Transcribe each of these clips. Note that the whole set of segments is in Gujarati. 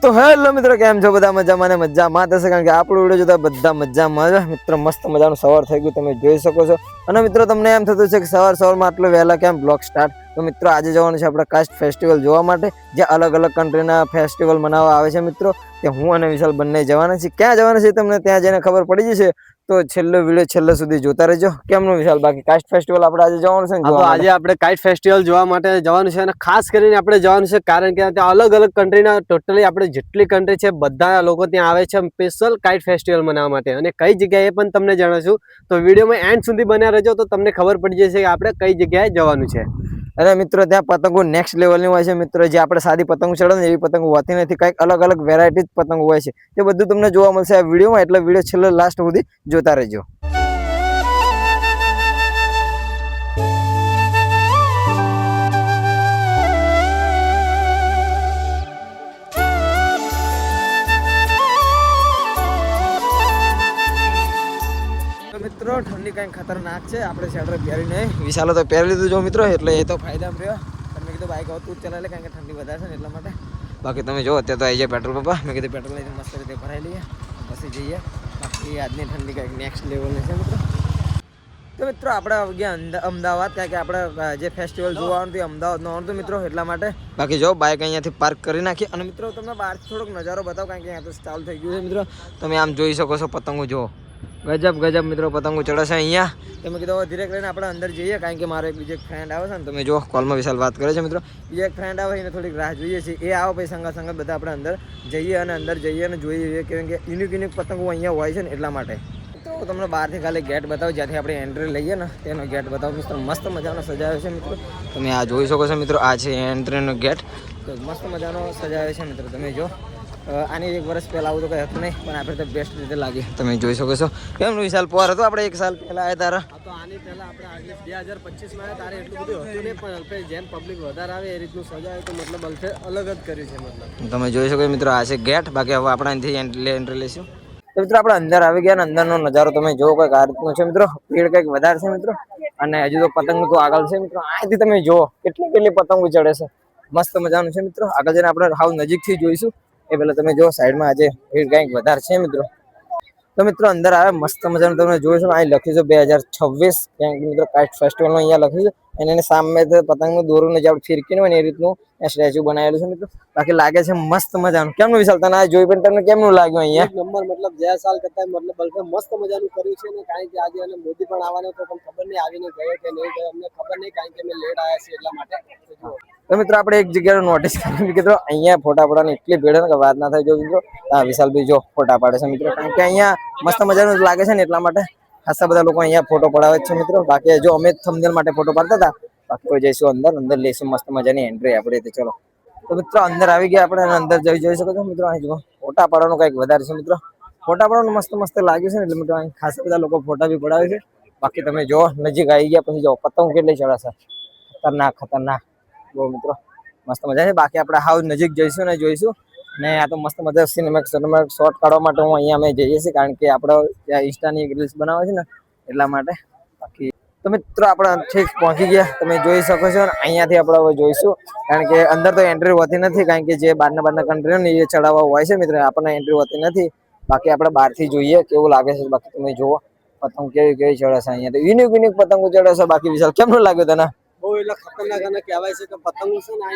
તો હેલો મિત્રો, કેમ છો બધા? મજામાં ને મજામાં થશે, કારણ કે આપણો વિડીયો જોતા બધા મજામાં જ. મિત્રો મસ્ત મજાનું સવાર થઈ ગયું, તમે જોઈ શકો છો. અને મિત્રો તમને એમ થતું છે કે સવારમાં આટલો વહેલા કેમ બ્લોગ સ્ટાર્ટ? તો મિત્રો આજે જવાનું છે આપણે કાસ્ટ ફેસ્ટિવલ જોવા માટે, જે અલગ અલગ કન્ટ્રીના ફેસ્ટિવલ મનાવવા આવે છે મિત્રો. કે હું અને વિશાલ બંને જવાના છીએ. ક્યાં જવાના છે તમને ત્યાં જઈને ખબર પડી જશે. તો છેલ્લો વિડીયો છેલ્લે સુધી જોતા રહેજો. કેમનું વિશાલ? બાકી કાસ્ટ ફેસ્ટિવલ આપણે આજે જવાનું છે ને? તો આજે આપણે કાઇટ ફેસ્ટિવલ જોવા માટે જવાનું છે, અને ખાસ કરીને આપણે જવાનું છે કારણ કે ત્યાં અલગ અલગ કન્ટ્રીના ટોટલી આપણે જેટલી કન્ટ્રી છે બધા લોકો ત્યાં આવે છે સ્પેશિયલ કાઇટ ફેસ્ટિવલ મનાવવા માટે. અને કઈ જગ્યાએ પણ તમને જણાવશું, તો વિડીયોમાં એન્ડ સુધી બન્યા રહેજો તો તમને ખબર પડી જશે કે આપણે કઈ જગ્યાએ જવાનું છે. અને મિત્રો ત્યાં પતંગો નેક્સ્ટ લેવલની હોય છે મિત્રો. જે આપણે સાદી પતંગ ચડે ને એવી પતંગ હોતી નથી, કંઈક અલગ અલગ વેરાયટી પતંગ હોય છે. તે બધું તમને જોવા મળશે આ વિડીયોમાં, એટલે વિડીયો છેલ્લે લાસ્ટ સુધી જોતા રહેજો. મિત્રો ઠંડી કઈ ખતરનાક છે, આપણે સ્વેટર પહેરી નહીં. વિશાલો તો પહેરી લીધું જો મિત્રો, એટલે એ તો ફાયદામાં રહ્યો. મેં કીધું બાઈક આવતું જ ચલાવે, કારણ કે ઠંડી વધારે છે ને એટલા માટે. બાકી તમે જો અત્યારે તો આવી જાય પેટ્રોલ પપ્પા. મેં કીધું પેટ્રોલ લઈને મસ્ત રીતે ભરાઈ લઈએ પછી જઈએ. બાકી આજની ઠંડી કંઈક નેક્સ્ટ લેવલની છે મિત્રો. તો મિત્રો આપણે ગયા અમદાવાદ, કારણ કે આપણે જે ફેસ્ટિવલ જોવાનું હતું અમદાવાદનું આવતું મિત્રો, એટલા માટે. બાકી જો બાઇક અહીંયાથી પાર્ક કરી નાખી. અને મિત્રો તમને બહારથી થોડોક નજારો બતાવો, કારણ કે અહીંયા તો ચાલુ થઈ ગયું છે મિત્રો. તમે આમ જોઈ શકો છો પતંગો જો. ગજબ મિત્રો પતંગો ચડે છે અહીંયા. તમે કીધું ધીરે કરીને આપણે અંદર જઈએ, કારણ કે મારો એક બીજો એક ફ્રેન્ડ આવે છે ને, તમે જો કોલમાં વિશાલ વાત કરે છે મિત્રો. બીજો એક ફ્રેન્ડ આવે એને થોડીક રાહ જોઈએ છીએ. એ આવો પછી સંગત બધા આપણે અંદર જઈએ, અને અંદર જઈએ અને જોઈએ, કારણ કે યુનિક પતંગો અહીંયા હોય છે ને એટલા માટે. તો તમને બહારથી ખાલી ગેટ બતાવો, જ્યાંથી આપણે એન્ટ્રી લઈએ ને તેનો ગેટ બતાવો મિત્રો. મસ્ત મજાનો સજાવ્યો છે મિત્રો. તમે આ જોઈ શકો છો મિત્રો, આ છે એન્ટ્રીનો ગેટ. તો મસ્ત મજાનો સજાવ્યો છે મિત્રો. તમે જો આની એક વર્ષ પહેલાં આવું તો કંઈ હતું નહીં, પણ આપણે તો બેસ્ટ રીતે લાગે. તમે જોઈ શકો છો. કેમનું વિશાલ પોર હતો આપણે 1 સાલ પહેલાં આવ્યા તારા? તો આની પહેલાં આપણે 2025માં આવ્યા, તારે એટલું બધું હતું નહીં, પણ અલ્પે જેમ પબ્લિક વધારે આવે એ રીતનું સજાવે, તો મતલબ અલ્પે અલગ જ કર્યું છે મતલબ. તમે જોઈ શકો મિત્રો, આ છે ગેટ. બાકી હવે આપણે અહીંથી એન્ટ્રી લઈશું. તો મિત્રો આપણે અંદર આવી ગયા, ને અંદરનો નજારો તમે જો કંઈક આ રીતનો છે મિત્રો. ભીડ કંઈક વધારે છે મિત્રો, અને હજુ તો પતંગ તો આગળ છે મિત્રો. અહીંથી તમે જુઓ કેટલી પતંગો ચડે છે. મસ્ત મજાનું છે મિત્રો. આગળ જઈને આપણે હાવ નજીકથી જોઈશું. એ પેલા તમે જો સાઈડમાં આજે ભીડ કંઈક વધારે છે મિત્રો. તો મિત્રો અંદર આવે મસ્ત મજાનું તમે જોઈ શકો. અહીં લખ્યું છે 2026 ક્યાંક મિત્રો કાઇટ ફેસ્ટિવલનું અહીંયા લખ્યું છે. અને એની સામે પતંગનું દોરું જે આપણે ફિરકીનું હોય ને એ રીતનું સ્ટેચ્યુ બનાવેલું છે મિત્રો. બાકી લાગે છે મસ્ત મજાનું. કેમનું વિશાલ તને આ જોઈ પણ તમને કેમનું લાગ્યું? અહીંયા નંબર મતલબ ગયા સાલ કરતા મતલબ અલ્પે મસ્ત મજાનું કર્યું છે ને, કારણ કે આજે અને મોદી પણ આવવાનો તો પણ ખબર નહીં આવીને ગયો કે નહીં ગયો, અમને ખબર નહીં, કારણ કે અમે લેટ આવ્યા છીએ એટલા માટે. તો મિત્રો આપણે એક જગ્યાએ નોટિસ કરી કીધું, અહીંયા ફોટા પાડવાની એટલી ભીડ કે વાત ના થાય. જો મિત્રો વિશાલભાઈ જો ફોટા પાડે છે મિત્રો, કારણ કે અહીંયા મસ્ત મજાનું લાગે છે ને એટલા માટે ખાસા બધા લોકો અહીંયા ફોટો પડાવે છે મિત્રો. બાકી જો અમે થંબનેલ માટે ફોટો પાડતા હતા. બાકી તો જઈશું અંદર લઈશું મસ્ત મજાની એન્ટ્રી આપણે. તો ચલો તો મિત્રો અંદર આવી ગયા આપણે, અંદર જોઈ શકો છો મિત્રો. અહીં જો ફોટા પાડવાનું કંઈક વધારે છે મિત્રો. ફોટા પાડવાનું મસ્ત લાગ્યું છે ને, એટલે મિત્રો અહીં ખાસા બધા લોકો ફોટા બી પડાવે છે. બાકી તમે જો નજીક આવી ગયા પછી જો પતંગ કેટલી ચડાશે, ખતરનાક બહુ મિત્રો. મસ્ત મજા છે. બાકી આપણે હાવ નજીક જઈશું ને જોઈશું. ને આ તો મસ્ત મજા સિનેમેટિક શોટ કાઢવા માટે હું અહીંયા અમે જઈએ છીએ, કારણ કે આપણે ત્યાં ઇન્સ્ટાની રીલ્સ બનાવે છે ને એટલા માટે. બાકી તો મિત્રો આપણે ઠીક પહોંચી ગયા, તમે જોઈ શકો છો. અહીંયાથી આપણે હવે જોઈશું, કારણ કે અંદર તો એન્ટ્રી હોતી નથી, કારણ કે જે બહારના કન્ટ્રીઓ ને એ ચડાવવા હોય છે મિત્રો, આપણને એન્ટ્રી હોતી નથી. બાકી આપણે બહારથી જોઈએ કેવું લાગે છે. બાકી તમે જુઓ પતંગ કેવી ચડે છે. અહીંયા તો યુનિક પતંગો ચડે છે. બાકી વિશાલ કેમનું લાગ્યું તને? બહુ એટલે ખતરનાક. અને કહેવાય છે કે પતંગો છે ને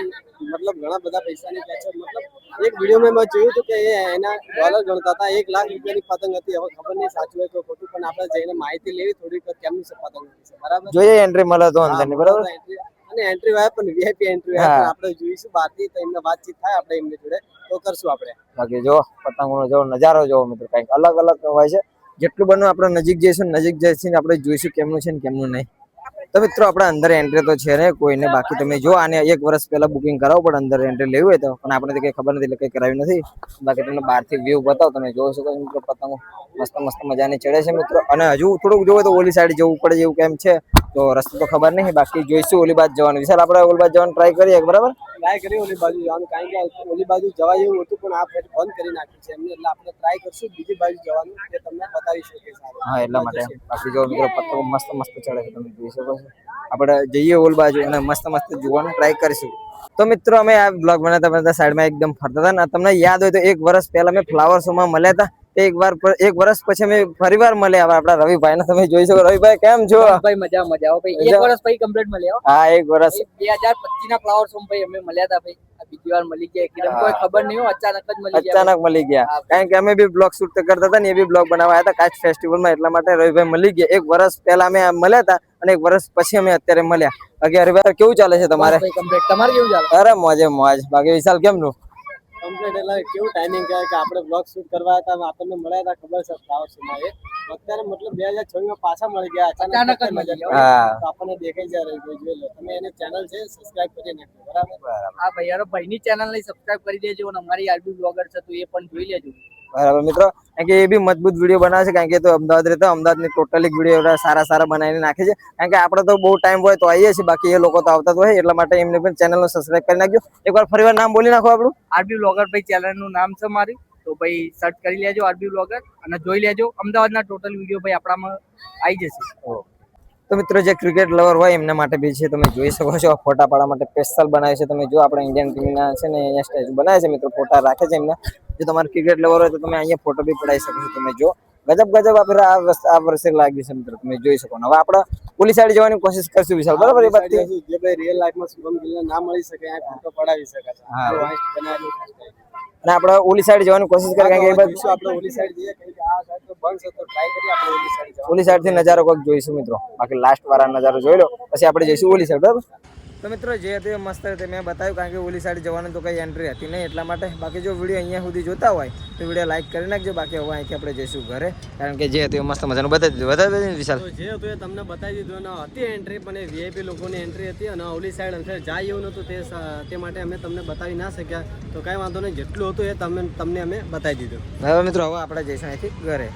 મતલબ ઘણા બધા પૈસાની કે છે. મતલબ એક વિડીયોમાં મેં જોયું હતું કે એના ડોલર ગણતા હતા. 1 લાખ રૂપિયાની પતંગ હતી. હવે ખબર નહીં સાચું હોય તો ખોટું, પણ આપણે જઈને માહિતી લેવી થોડીક કેમનું છે પતંગ છે. બરાબર જોઈએ એન્ટ્રી મળે તો અંદરની બરાબર. અને એન્ટ્રી હોય પણ વીઆઈપી એન્ટ્રી હોય, આપણે જોઈશું બહારથી, તો એમને વાતચીત થાય આપણે એમની જોડે તો કરશું આપણે. બાકી જો પતંગોનો જો નજારો જોવો મિત્રો, કંઈક અલગ હોય છે. જેટલું બનવું આપણે નજીક જઈશું આપણે જોઈશું કેમનું છે ને કેમનું નહીં. તો મિત્રો આપણે અંદર એન્ટ્રી તો છે ને કોઈને. બાકી તમે જો આને 1 વર્ષ પહેલા બુકિંગ કરાવો પડે અંદર એન્ટ્રી લેવી હોય તો, પણ આપણે તો કઈ ખબર નથી એટલે કઈ કરાવ્યું નથી. બાકી તમને બહારથી વ્યૂ બતાવો, તમે જોઈ શકો મિત્રો. પતંગો મસ્ત મજાની ચડે છે મિત્રો. અને હજુ થોડુંક જોવો તો ઓલી સાઈડ જવું પડે એવું કેમ છે, તો રસ્તો તો ખબર નહીં. બાકી જોઈશું ઓલી બાજુ જવાનું. વિશાલ આપણે ઓલી બાજુ જવાનું ટ્રાય કરીએ બરાબર. ટ્રાય કરીએ ઓલી બાજુ જવાનું, કારણ કે ઓલી બાજુ જવાય એવું હતું પણ આ બંધ કરી નાખ્યું છે એમને, એટલે આપણે ટ્રાય કરશું બીજી બાજુ જવાનું, એ તમને બતાવી શકીએ. હા એટલા માટે. બાકી જો મિત્રો પતંગો મસ્ત ચડે છે, તમે જોઈ શકો છો. આપણે જઈએ ઓલ બાજુ અને મસ્ત જોવાનું ટ્રાય કરીશું. તો મિત્રો અમે આ બ્લોગ બનાવતા બનાવતા સાઈડમાં એકદમ ફરતા હતા ને તમને યાદ હોય તો 1 વર્ષ પહેલા અમે ફ્લાવર શો માં મળ્યા હતા. એક વર્ષ પછી અમે ફરીવાર મળ્યા. હવે આપણા રવિભાઈ ને તમે જોઈ શકો. રવિભાઈ કેમ છો? ભાઈ મજા ભાઈ 1 વર્ષ પછી કમ્પ્લીટ મળ્યા. હા 1 વર્ષ 2025 ના ફ્લાવર શો ભાઈ અમે મળ્યા હતા ભાઈ. આ બીજી વાર મળી ગયા એકદમ કોઈ ખબર નહીં અચાનક જ મળી ગયા. અચાનક મળી ગયા કારણ કે અમે બી બ્લોગ શૂટ કરતા હતા ને એ બી બ્લોગ બનાવવા હતા કાચ ફેસ્ટિવલ માં. એટલા માટે રવિભાઈ મળી ગયા. 1 વર્ષ પહેલા અમે મળ્યા હતા અને 1 વર્ષ પછી અમે અત્યારે મળ્યા. બાકી રવિભાઈ કેવું ચાલે છે તમારે? કમ્પ્લીટ. તમારે કેવું ચાલે? અરે મોજે મોજ. બાકી વિશાલ કેમનું? કમ્પ્લીટ. એટલે કેવું ટાઈમિંગ કે આપણે બ્લોગ શૂટ કરવા હતા આપણને મળ્યા હતા ખબર છે ફ્લાવર શો માં. અત્યારે મતલબ 2026 માં પાછા મળી ગયા અચાનક જ મળી ગયા. હા તો આપણને દેખાઈ જાય જોઈ લો તમે. એની ચેનલ છે સબસ્ક્રાઇબ કરી નાખજો બરાબર. હા ભાઈ યાર ભાઈની ચેનલ ને સબસ્ક્રાઇબ કરી દેજો અને અમારી આરબી બ્લોગર છે તો એ પણ જોઈ લેજો. બરાબર મિત્રો. કારણ કે એ બી મજબૂત વિડીયો બનાવે છે. કારણ કે એ તો અમદાવાદ રહેતો અમદાવાદની ટોટલી વિડીયો સારા બનાવીને નાખે છે. કારણ કે આપણે તો બહુ ટાઈમ હોય તો આવીએ છીએ બાકી એ લોકો તો આવતા તો હોય. એટલા માટે એમને પણ ચેનલને સબસ્ક્રાઇબ કરી નાખજો. એકવાર ફરીવાર નામ બોલી નાખો આપણું. આરબી બ્લોગર ભાઈ ચેનલ નું નામ છે મારી. તો ભાઈ સર્ચ કરી લેજો આરબી બ્લોગર અને જોઈ લેજો. અમદાવાદના ટોટલ વિડીયો ભાઈ આપણામાં આવી જશે. તો મિત્રો જે ક્રિકેટ લવર હોય એમના માટે બી છે. તમે જોઈ શકો છો ફોટા પાડવા માટે સ્પેશિયલ બનાવે છે. તમે જો આપણે ઇન્ડિયન ટીમના છે ને અહીંયા સ્ટેચ્યુ બનાવે છે મિત્રો. ફોટા રાખે છે એમના. જો તમારે ક્રિકેટ લવર હોય તો તમે અહીંયા ફોટો બી પડાવી શકો છો. તમે જો ગજબ આપણે આ વર્ષે લાગ્યું છે મિત્રો. તમે જોઈ શકો. હવે આપણે ઓલી સાઈડ જવાની કોશિશ કરશું વિશાલ બરાબર. એ બાબતે જે ભાઈ રિયલ લાઈફમાં શુભમ ગિલને ના મળી શકે આ ફોટો પડાવી શકે છે. હા. બનાવેલું છે. અને આપણે ઓલી સાઈડ જવાની કોશિશ કરીએ કારણ કે એ બાજુ આપણે ઓલી સાઈડ જઈએ કે આ સાઈડ તો બંધ છે તો ટ્રાય કરીએ આપણે ઓલી સાઈડ જવાનું. ઓલી સાઈડ થી નજારો કોઈક જોઈશું મિત્રો. બાકી લાસ્ટ વાળા નજારો જોઈ લો પછી આપણે જઈશું ઓલી સાઈડ બરાબર. તો મિત્રો જે હતું એ મસ્ત રીતે મેં બતાવ્યું કારણ કે ઓલી સાઈડ જવાનું તો કઈ એન્ટ્રી હતી નહીં એટલા માટે. બાકી જો વિડીયો અહીંયા સુધી જોતા હોય તો વિડીયો લાઈક કરી નાખજો. બાકી હવે અહીંથી આપણે જઈશું ઘરે કારણ કે જે હતું એ મસ્ત મજાનું બતાવી દીધું. બતાવી દીધું વિશાલ? જે હતું એ તમને બતાવી દીધું અને હતી એન્ટ્રી પણ એ વીઆઈપી લોકોની એન્ટ્રી હતી અને ઓલી સાઈડ અંદર જાય એવું નહોતું તે માટે અમે તમને બતાવી ના શક્યા. તો કાંઈ વાંધો નહીં જેટલું હતું એ તમને અમે બતાવી દીધું. હવે મિત્રો હવે આપણે જઈશું અહીંથી ઘરે.